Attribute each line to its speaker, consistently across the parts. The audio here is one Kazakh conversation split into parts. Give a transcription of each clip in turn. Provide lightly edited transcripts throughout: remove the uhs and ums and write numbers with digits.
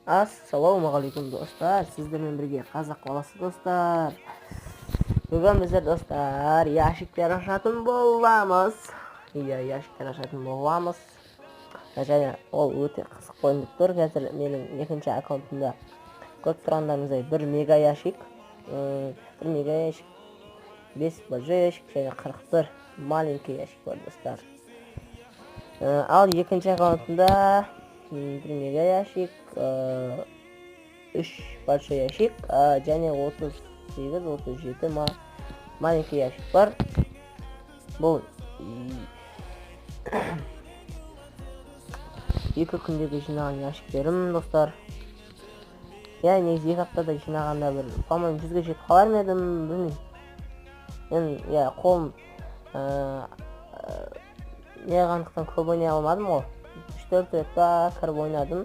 Speaker 1: Ассалаумағалейкум достар, сіздермен бірге қазақ баласы достар. Бүгін біздер достар ящиктер ашатын боламыз. Ящиктер ашатын боламыз. Және ол өте қызық болып тұр. Қазір менің екінші аккаунтымда көріп тұрғандарыңыздай 1 мега ящик, 1 мега ящик, 5 большой ящик және 41 маленький ящик бар достар. Ал екінші аккаунтымда 1 мега ящик, 3 большой ящик, және 38-37 маленький ящик бар. Бұл екі күндегі жинаған ящиктерім достар. Я негізі 2 аптада жинағанда по-моему 100-ге жетіп қалар ма едім, білмеймін. Мен қолым неғандықтан көп ойнай алмадым ғой. 3-4 рет па кіріп ойнадым,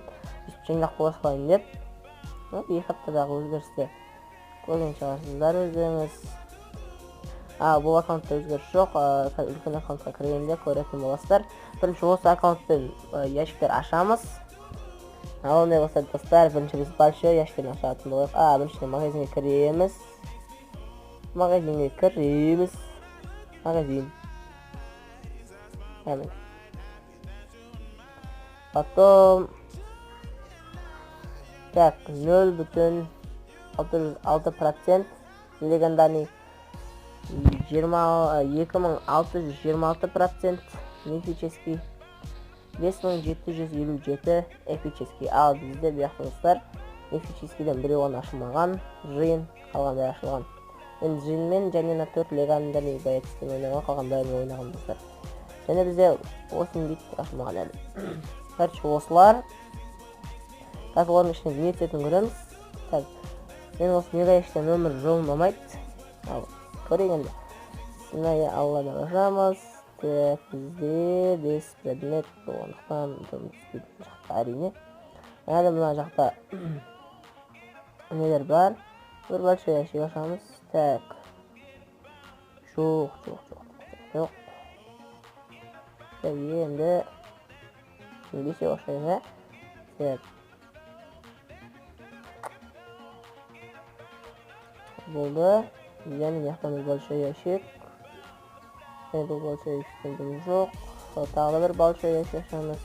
Speaker 1: жинақ бола салайын деп. 2 аптадағы өзгерісті көрген шығарсыздар өздеріңіз. Бұл аккаунтта өзгеріс жоқ, үлкен аккаунтқа кіргенде көретін боласыздар. Бірінші осы аккаунтпен ящиктер ашамыз. Ондай болса достар, бірінші біз большой ящиктерін ашатын болайық. Біріншіден магазинге кіреміз. Магазин. Потом 0,6% легендарный 2626% мифический 5757 эпический. Ал бізде бұяқтыңыздар мифическийден біреуін ашылмаған, жиын қалғандай ашылған. Мен жиынмен және на 4 легендарный боецтен ойнаған, қалғандайын ойнаған достар. Және бізде 8 бит ашылмаған әлі. Короче, осылар. Так, олардың ішіне не цветін көреміз. Так, мен осы мегаяштан өмір жолын болмайды. Ал, көрегенде. Сынайы аллада башамыз. Так, бізде 5 предмет болғандықтан жақта әрине. Әлі мына жақта нелер бар. Бір большой ящик ашамыз. Так. Жоқ. Так, енді бесе оқшайға. Так. Болды. Және яқтан большой ящик. Және бұл большой ящиктен бұл жоқ. Тағы бір большой ящик ашамыз.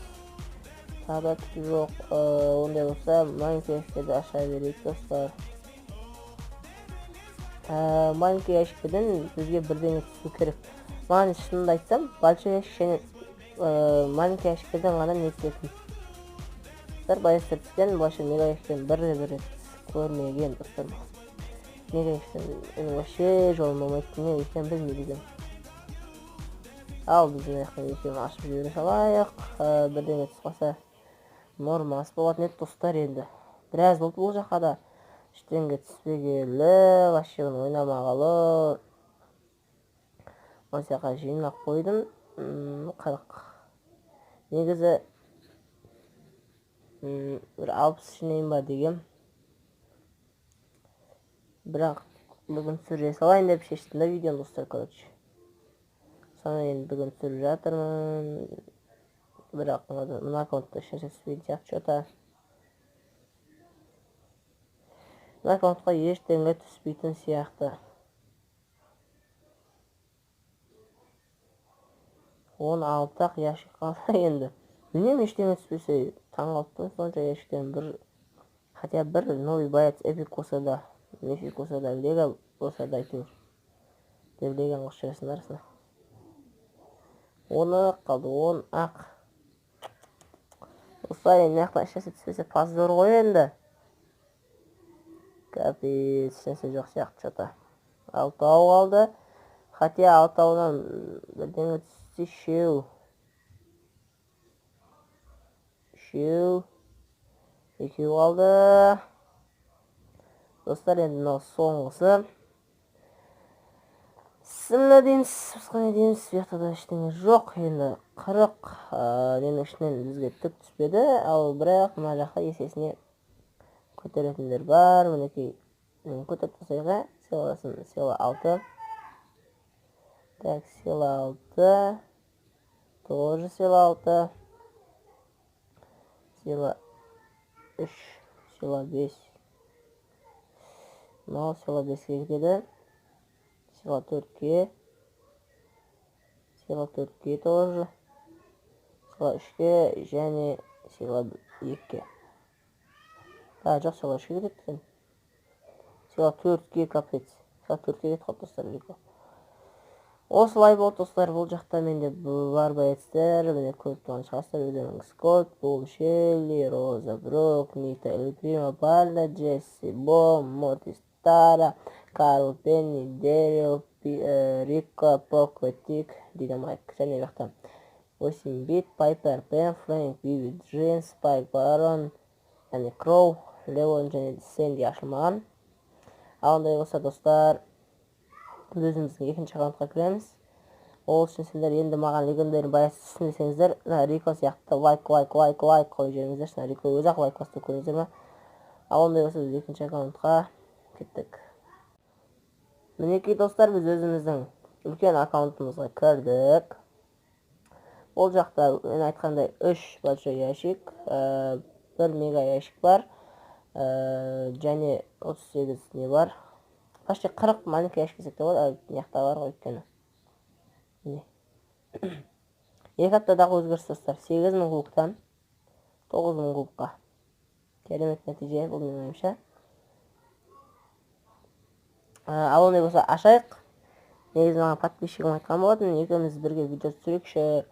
Speaker 1: Тағы да жоқ. Ондай болса, маленький ящиктерді аша берейік достар. Маленький ящиктерден бізге бірдеңе түсу керек. Маған шынымды айтсам, большой ящик және маленький ящиктерден ғана не түсетін. Боецтер түскен, былайша мега ящиктен бір рет көрмеген достар. Мега ящиктен вообще жолым болмайды, не екенін білмейді. Ал біздің аяқтан екеуін ашып жібере салайық. Бірдеңе түспаса нормасы болатын еді достар енді. Біраз болды бұл жаққа да. Ештеңе түспегелі, вообще ойнамағалы. Осыяққа жинақ қойдым. Қырық. Негізі бір 60 жинайын ба дегем. Бірақ бүгін түсіре салайын деп шештім да видеоны достар, короче. Sana енді бүгін түсіріп жатырмын. Бірақ мына аккаунтта ешнәрсе түспейтін сияқты что-то. Мына аккаунтқа ештеңе түспейтін сияқты. 16 ящик қалды енді. Білмеймін, ештеңе түспесе таңғалыппын. Сонша ящиктен хотя бір новый боец эпик болса да, мифик болса да, лего болса да әйтеуір. Деп леген қошырасың арасына. 10 қалды, 10 ақ. Осылай енді аяқтан ешнәрсе түспесе позор ғой енді. Капец, ешнәрсе жоқ сияқты что-то. 6 қалды. Хотя 6-аудан бірдеңе түссе 2 қалды. Достар, енді мынау соңғысы. Сімді дейміз, басқа не дейміз, сияқтада ештеңе жоқ. Енді 40 ненің ішінен бізге түк түспеді. Ал бірақ мына жаққа есесіне көтеретіндер бар. Мінекей көтеріп тастайға. Сила 6. Так, сила 6. Тоже сила 6. Сила 3. сила 5. Мынау сила 5-ке кетеді. Сила 4-ке. Сила 4-ке тоже. Сила 3-ке және сила 2-ке. Жоқ, сила 3-ке кетеді. Сила 4-ке капец. Сила 4-ке кетіп қалды достар. Осылай болды достар, бұл жақта менде бар боецтер, міне көріп тұрған шығарсыздар, өздеріңіз Скотт, Бул Шелли, Роза Брук, Нита Эльприма, Барда, Джесси Бом, Мортис Тара, Карл Пенни, Дэрил, Рикко, Поко, Тик, Динамайк, және жақта 8 бит, Пайпер, Пен, Фрэнк, Биби, Джин, Спайк, Барон, және Кроу, Леон және Сэнди ашылмаған. Ал ондай болса достар, өзіміздің екінші аккаунтқа кіреміз. Ол үшін сендер енді маған легендарный боец түсінесеңіздер, Рико сияқты лайк қойып жіберіңіздер. Рико өзі-ақ лайк басты көріңіздер ма? Ал ондай болса біз екінші аккаунтқа кеттік. Мінекей достар, біз өзіміздің үлкен аккаунтымызға кірдік. Ол жақта мен айтқандай 3 большой ящик, 1 мега ящик бар, және 38 не бар. Почти 40 маленький ящик десек те болады, неқта бар ғой өйткені. Екі аптадағы өзгеріс достар, 8000 кубоктан 9000 кубокқа. Керемет нәтиже, бұл менің ойымша. Ал ондай болса ашайық. Негізі маған подписчигім айтқан болатын, екеуміз бірге видео түсірейікші.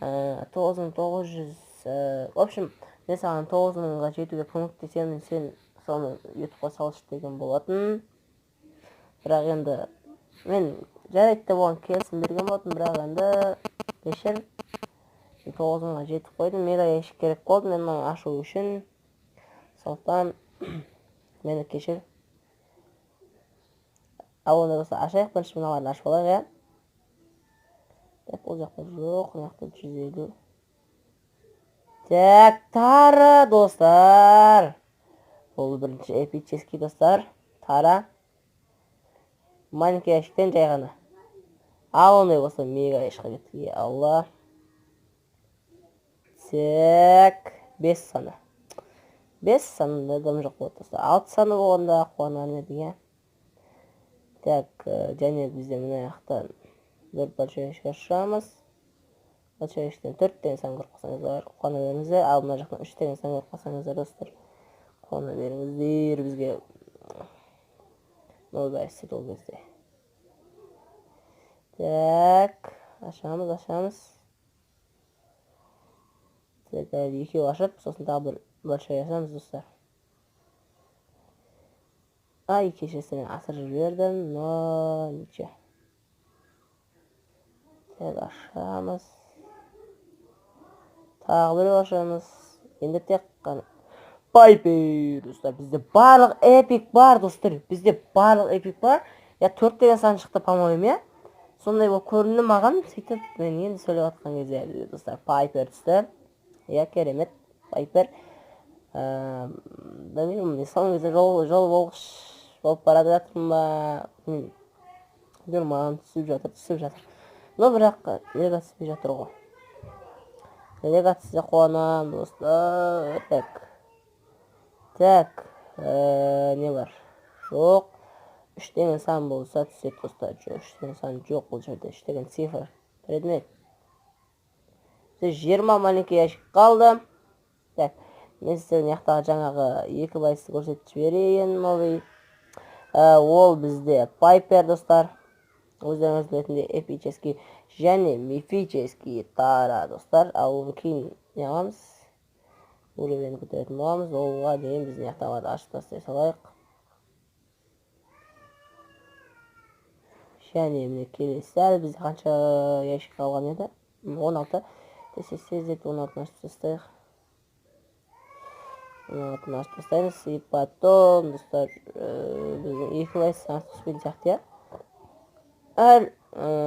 Speaker 1: 9900, в общем, мен саған 9000-ға жетуге көмектесемін, сен соны ютубқа салшы деген болатын. Бірақ енді мен жарайды деп оған келісім берген болатын, бірақ енді кешір, 9000-ға жетіп қойдым. Мега ящик керек болды мен оны ашу үшін. Сондықтан мені кешір. Ал онда болса ашайық, бірінші мыналарын ашып алайық, ол жақта жоқ, ол жақта 150. Так, Тара достар. Бұл бірінші эпический достар. Тара. Маленький ящиктен жай ғана. Ал ондай болса мега ящикқа кеттік. Алла. Так, 5 саны. 5 санында дым жоқ болды достар. 6 саны болғанда қуанар едік. Так, және бізде мына жақтан бір большой ящикқа ұшырамыз. Большой ящиктен 4 деген сан көріп қалсаңыздар, қуана беріңіздер. Ал мына жақтан 3 деген сан көріп қалсаңыздар достар, қуана беріңіздер. Бізге нөл бәйістер ол кезде. Так, ашамыз. Так, екеу ашып, сосын тағы бір большой ашамыз достар. Кешесіне асыр жібердім, но ничего. Так, ашамыз. Тағы бір ашамыз. Енді тек қана Пайпер достар, бізде барлық эпик бар достар. Бізде барлық эпик бар. 4 деген сан шықты, по-моему, сондай болып көрінді маған. Сөйтіп, мен енді сөйлеп атқан кезде достар, Пайпер түсті. Керемет, Пайпер. Білмеймін, соңғы кезде жол болып барады жатырмын ба? Маған түсіп жатыр. Но бірақ лего түспей жатыр ғой. Лего түссе қуанам достар. Так, не бар? Жоқ. 3 деген сан болса түседі достар. Жоқ, 3 деген сан жоқ бұл жерде. 3 деген цифр. Предмет. 20 маленький ящик қалды. Так, мен сіздердің яқтағы жаңағы 2 байсты көрсетіп жіберейін. Ол бізде Пайпер достар. Өздеріңіз білетіндей эпический және мифический Тара достар. Ал оны кейін не аламыз? Уровень көтеретін боламыз. Олға дейін біздің яқтағыларды ашып тастай салайық. Және міне келесі әлі бізде қанша ящик қалған еді? 16. Тесесезет 16-ны ашып тастайық. 16-ны ашып тастаймыз. И потом достар біздің 2 байсы артық түспейтін сияқты. Әр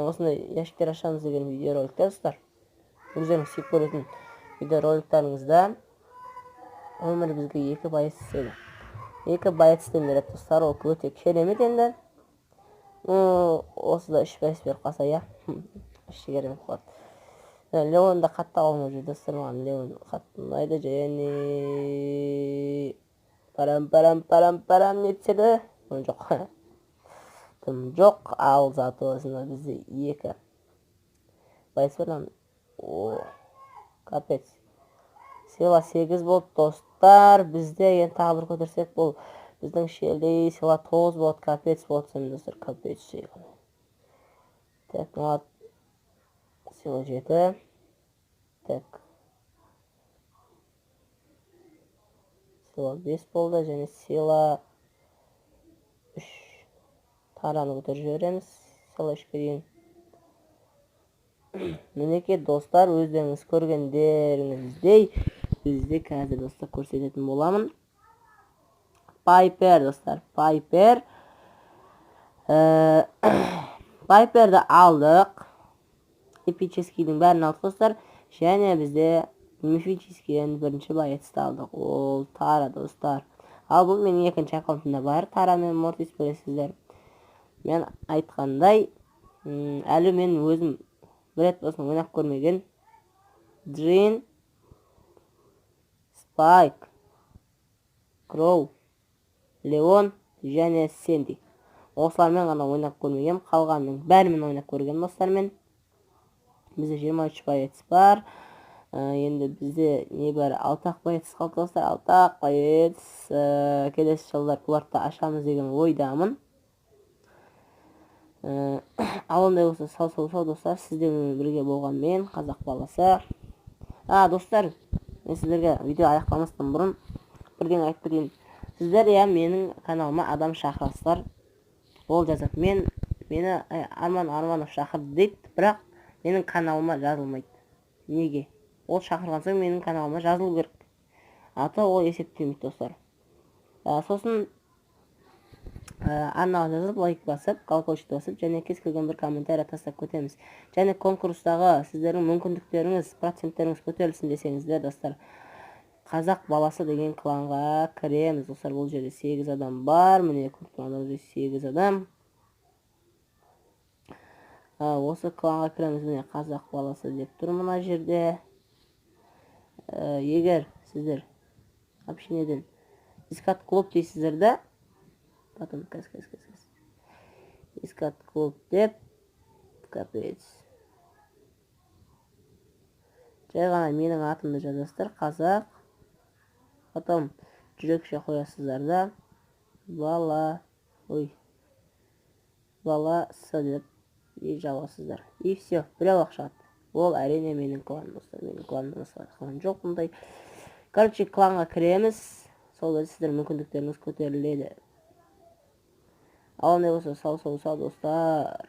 Speaker 1: осындай ящиктер ашамыз деген видеороликтер достар. Өздеріңіз сүйіп көретін видеороликтарыңызда өмір бізге 2 байс еді. 2 байстен береді достар, ол өте керемет енді. Осыда 3 байс беріп қалса, іші керемет болады. Леонда қатты алған өз достар, маған Леон қатты ұнайды. Және парам нетседі. Жоқ. Тым жоқ. Ал заты осында бізде 2 байс бар. О, капец. Сила 8 болды достар. Бізде енді тағы бір көтерсек, бұл біздің шелдей сила 9 болады. Капец болады сен достар. Капец шейгін. Так, мынау сила 7. Так. Сила 5 болды және сила 3. Тараны көтеріп жібереміз. Сила 3-ке дейін. Мінекей достар, өздеріңіз көргендеріңіздей бізде қазір достар көрсететін боламын. Пайпер достар, Пайпер. Пайперді алдық. Эпическийдің бәрін алдық достар. Және бізде мифическийден бірінші боецті алдық. Ол Тара достар. Ал бұл менің екінші аккаунтымда бар. Тара мен Мортис білесіздер. Мен айтқандай, әлі мен өзім бір рет болсын ойнап көрмеген Джин, Спайк, Кроу, Леон және Сэнди. Осылармен ғана ойнап көрмеген. Қалғанның бәрімен ойнап көрген достармен. Бізде 23 боец бар. Енді бізде не бар? 6 боец қалды достар. 6 боец. Келесі жылдар бұларды ашамыз деген ойдамын. Ал ондай болса сау достар, сіздермен бірге болған мен, қазақ баласы. Достар, мен сіздерге видео аяқтамастан бұрын бірден айтып кетейін. Сіздер менің каналыма адам шақырасыздар. Ол жазады, мені Арманов шақырды дейді, бірақ менің каналыма жазылмайды. Неге? Ол шақырған соң менің каналыма жазылу керек. Ата ол есептемейді достар. Сосын арнаға жазып, лайк басып, колокольчик басып, және кез келген бір комментарий тастап көтеміз. Және конкурстағы сіздердің мүмкіндіктеріңіз, проценттеріңіз көтерілсін десеңіздер достар, қазақ баласы деген кланға кіреміз достар. Бұл жерде 8 адам бар. Міне көріп 8 адам. Осы кланға кіреміз. Міне қазақ баласы деп тұр мына жерде. Егер сіздер общенеден искат клуб дейсіздер да, потом искат клуб деп, капец. Жай ғана менің атымды жазасыздар, қазақ. Потом жүрекше қоясыздар да, баласы деп жазасыздар. И все, біреу ақ шығады. Ол әрине менің кланым достар. Менің кланымда клан жоқ бұндай. Короче, кланға кіреміз. Сол кезде сіздер мүмкіндіктеріңіз көтеріледі. Ал ондай болса сау достар.